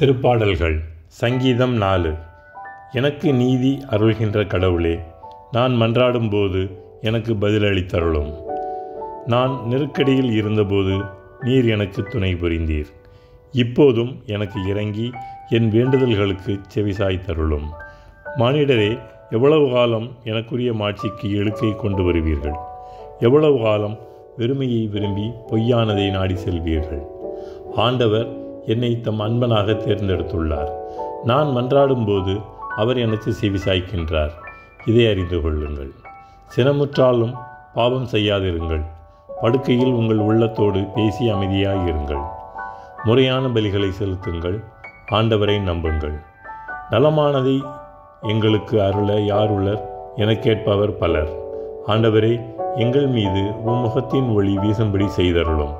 திருப்பாடல்கள் சங்கீதம் 4. எனக்கு நீதி அருள்கின்ற கடவுளே, நான் மன்றாடும்போது எனக்கு பதிலளித்தருளும். நான் நெருக்கடியில் இருந்தபோது நீர் எனக்கு துணை புரிந்தீர். இப்போதும் எனக்கு இறங்கி என் வேண்டுதல்களுக்கு செவிசாய்த்தருளும். மானிடரே, எவ்வளவு காலம் எனக்குரிய மாட்சிக்கு இழுக்கை கொண்டு வருவீர்கள்? எவ்வளவு காலம் வெறுமையை விரும்பி பொய்யானதை நாடி செல்வீர்கள்? ஆண்டவர் என்னை தம் அன்பனாக தேர்ந்தெடுத்துள்ளார். நான் மன்றாடும்போது அவர் எனக்கு செவிசாய்க்கின்றார். இதை அறிந்து கொள்ளுங்கள். சினமுற்றாலும் பாவம் செய்யாதிருங்கள். படுக்கையில் உங்கள் உள்ளத்தோடு பேசி அமைதியாயிருங்கள். முறையான பலிகளை செலுத்துங்கள். ஆண்டவரை நம்புங்கள். நலமானதை எங்களுக்கு அருள யாருளர் என கேட்பவர் பலர். ஆண்டவரே, எங்கள் மீது உம்முகத்தின் ஒளி வீசும்படி செய்தருளும்.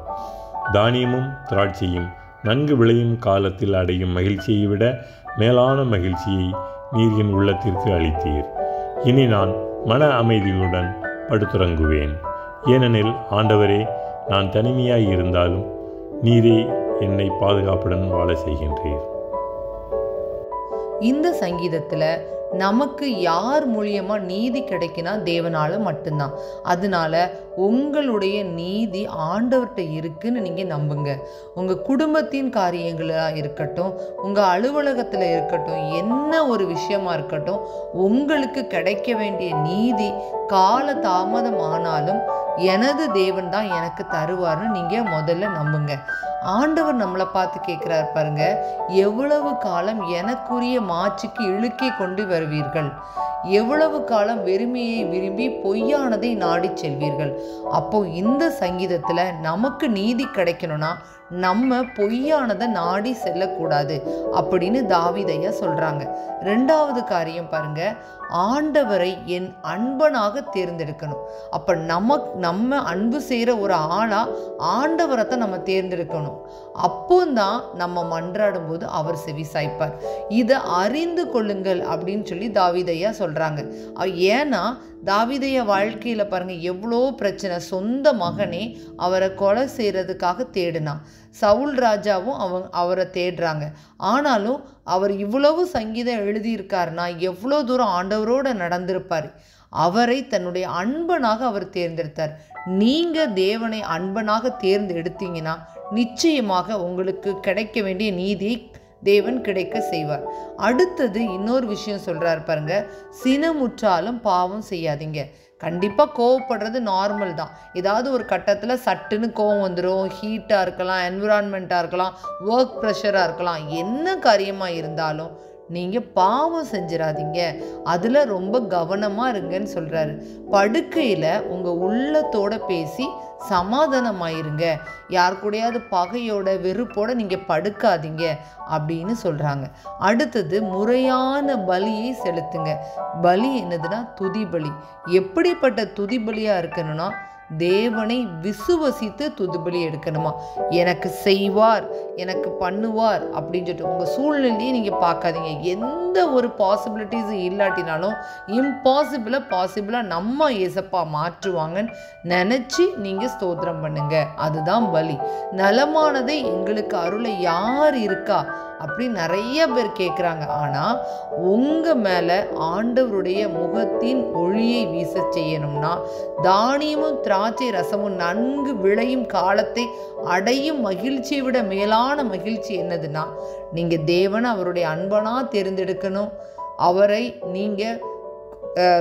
தானியமும் திராட்சையும் நன்கு விளையும் காலத்தில் அடையும் மகிழ்ச்சியை விட மேலான மகிழ்ச்சியை நீர் என் உள்ளத்திற்கு அளித்தீர். இனி நான் மன அமைதியுடன் படுத்துறங்குவேன். ஏனெனில் ஆண்டவரே, நான் தனிமையாய் இருந்தாலும் நீரே என்னை பாதுகாப்புடன் வாழ செய்கின்றீர். இந்த சங்கீதத்தில் நமக்கு யார் மூலியமா நீதி கிடைக்குன்னா தேவனால மட்டும்தான். அதனால உங்களுடைய நீதி ஆண்டவர்கிட்ட இருக்குன்னு நீங்கள் நம்புங்க. உங்கள் குடும்பத்தின் காரியங்களாக இருக்கட்டும், உங்கள் அலுவலகத்தில் இருக்கட்டும், என்ன ஒரு விஷயமா இருக்கட்டும், உங்களுக்கு கிடைக்க வேண்டிய நீதி கால தாமதம் ஆனாலும் எனது தேவன் தான் எனக்கு தருவார்னு நீங்கள் முதல்ல நம்புங்க. ஆண்டவர் நம்மளை பார்த்து கேட்குறாரு பாருங்க, எவ்வளவு காலம் எனக்குரிய மாட்சிக்கு இழுக்கை கொண்டு வருவீர்கள்? எவ்வளவு காலம் வெறுமையை விரும்பி பொய்யானதை நாடி செல்வீர்கள்? அப்போ இந்த சங்கீதத்தில் நமக்கு நீதி கிடைக்கணும்னா நம்ம பொய்யானதை நாடி செல்லக்கூடாது அப்படின்னு தாவீதையா சொல்றாங்க. ரெண்டாவது காரியம் பாருங்க, ஆண்டவரை என் அன்பனாக தேர்ந்தெடுக்கணும். அப்ப நம்ம அன்பு செய்கிற ஒரு ஆளா ஆண்டவரை தான் நம்ம தேர்ந்தெடுக்கணும். அப்போதான் நம்ம மன்றாடும் போது அவர் செவி சாய்ப்பார். இதை அறிந்து கொள்ளுங்கள் அப்படின்னு சொல்லி தாவீதையா சொல்றாங்க. ஏன்னா தாவீதையா வாழ்க்கையில் பாருங்க எவ்வளோ பிரச்சனை. சொந்த மகனே அவரை கொலை செய்யறதுக்காக தேடினான். சவுல் ராஜாவும் அவரை தேடுறாங்க. ஆனாலும் அவர் இவ்வளவு சங்கீதம் எழுதியிருக்காருன்னா எவ்வளோ தூரம் ஆண்டவரோட நடந்திருப்பார். அவரை தன்னுடைய அன்பனாக அவர் தேர்ந்தெடுத்தார். நீங்க தேவனை அன்பனாக தேர்ந்தெடுத்தீங்கன்னா நிச்சயமாக உங்களுக்கு கிடைக்க வேண்டிய நீதியை தேவன் கிடைக்க செய்வார். அடுத்தது இன்னொரு விஷயம் சொல்றாரு பாருங்க, சினமுற்றாலும் பாவம் செய்யாதீங்க. கண்டிப்பாக கோவப்படுறது நார்மல் தான். ஏதாவது ஒரு கட்டத்தில் சட்டுன்னு கோவம் வந்துடும். ஹீட்டாக இருக்கலாம், என்விரான்மெண்ட்டாக இருக்கலாம், ஒர்க் ப்ரெஷராக இருக்கலாம். என்ன காரியமாக இருந்தாலும் நீங்கள் பாவம் செஞ்சிடாதீங்க. அதில் ரொம்ப கவனமாக இருங்கன்னு சொல்கிறாரு. படுக்கையில் உங்கள் உள்ளத்தோட பேசி சமாதானமாயிருங்க. யார் கூடயாவது பகையோட வெறுப்போட நீங்கள் படுக்காதீங்க அப்படின்னு சொல்கிறாங்க. அடுத்தது முறையான பலியை செலுத்துங்க. பலி என்னதுன்னா துதி பலி. எப்படிப்பட்ட துதி பலியாக இருக்கணும்னா தேவனை விசுவசித்து துதிபலி எடுக்கணுமா. எனக்கு செய்வார், எனக்கு பண்ணுவார் அப்படின்னு சொல்லிட்டு உங்கள் சூழ்நிலையே நீங்கள் பார்க்காதீங்க. எந்த ஒரு பாசிபிலிட்டிஸும் இல்லாட்டினாலும் பாசிபிளாக நம்ம ஏசப்பா மாற்றுவாங்கன்னு நினச்சி நீங்கள் ஸ்தோத்திரம் பண்ணுங்க. அதுதான் பலி. நலமானதை எங்களுக்கு அருள யார் இருக்கா அப்படின்னு நிறைய பேர் கேட்குறாங்க. ஆனால் உங்கள் மேலே ஆண்டவருடைய முகத்தின் ஒளியை வீச செய்யணும்னா தானியமும் திராட்சை ரசமும் நன்கு விளையும் காலத்தை அடையும் மகிழ்ச்சியை விட மேலான மகிழ்ச்சி என்னதுன்னா நீங்கள் தேவனை அவருடைய அன்பனாக தேர்ந்தெடுக்கணும். அவரை நீங்கள்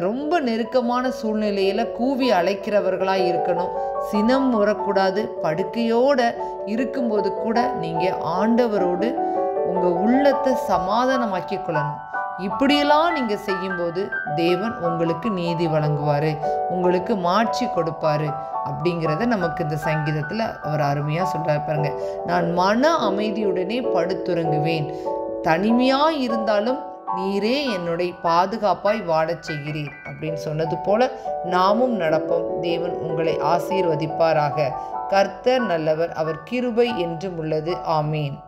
ரொம்ப நெருக்கமான சூழ்நிலையில் கூவி அழைக்கிறவர்களாக இருக்கணும். சினம் வரக்கூடாது. படுக்கையோடு இருக்கும்போது கூட நீங்கள் ஆண்டவரோடு உங்கள் உள்ளத்தை சமாதானமாக்கி கொள்ளணும். இப்படியெல்லாம் நீங்கள் செய்யும்போது தேவன் உங்களுக்கு நீதி வழங்குவார், உங்களுக்கு மாட்சி கொடுப்பார் அப்படிங்கிறத நமக்கு இந்த சங்கீதத்தில் அவர் அருமையாக சொல்கிறார் பாருங்க. நான் மன அமைதியுடனே படுத்துறங்குவேன். தனிமையாக இருந்தாலும் நீரே என்னுடைய பாதுகாப்பாய் வாழச் செய்கிறீர் அப்படின்னு சொன்னது போல நாமும் நடப்போம். தேவன் உங்களை ஆசீர்வதிப்பாராக. கர்த்தர் நல்லவர், அவர் கிருபை என்றும் உள்ளது. ஆமீன்.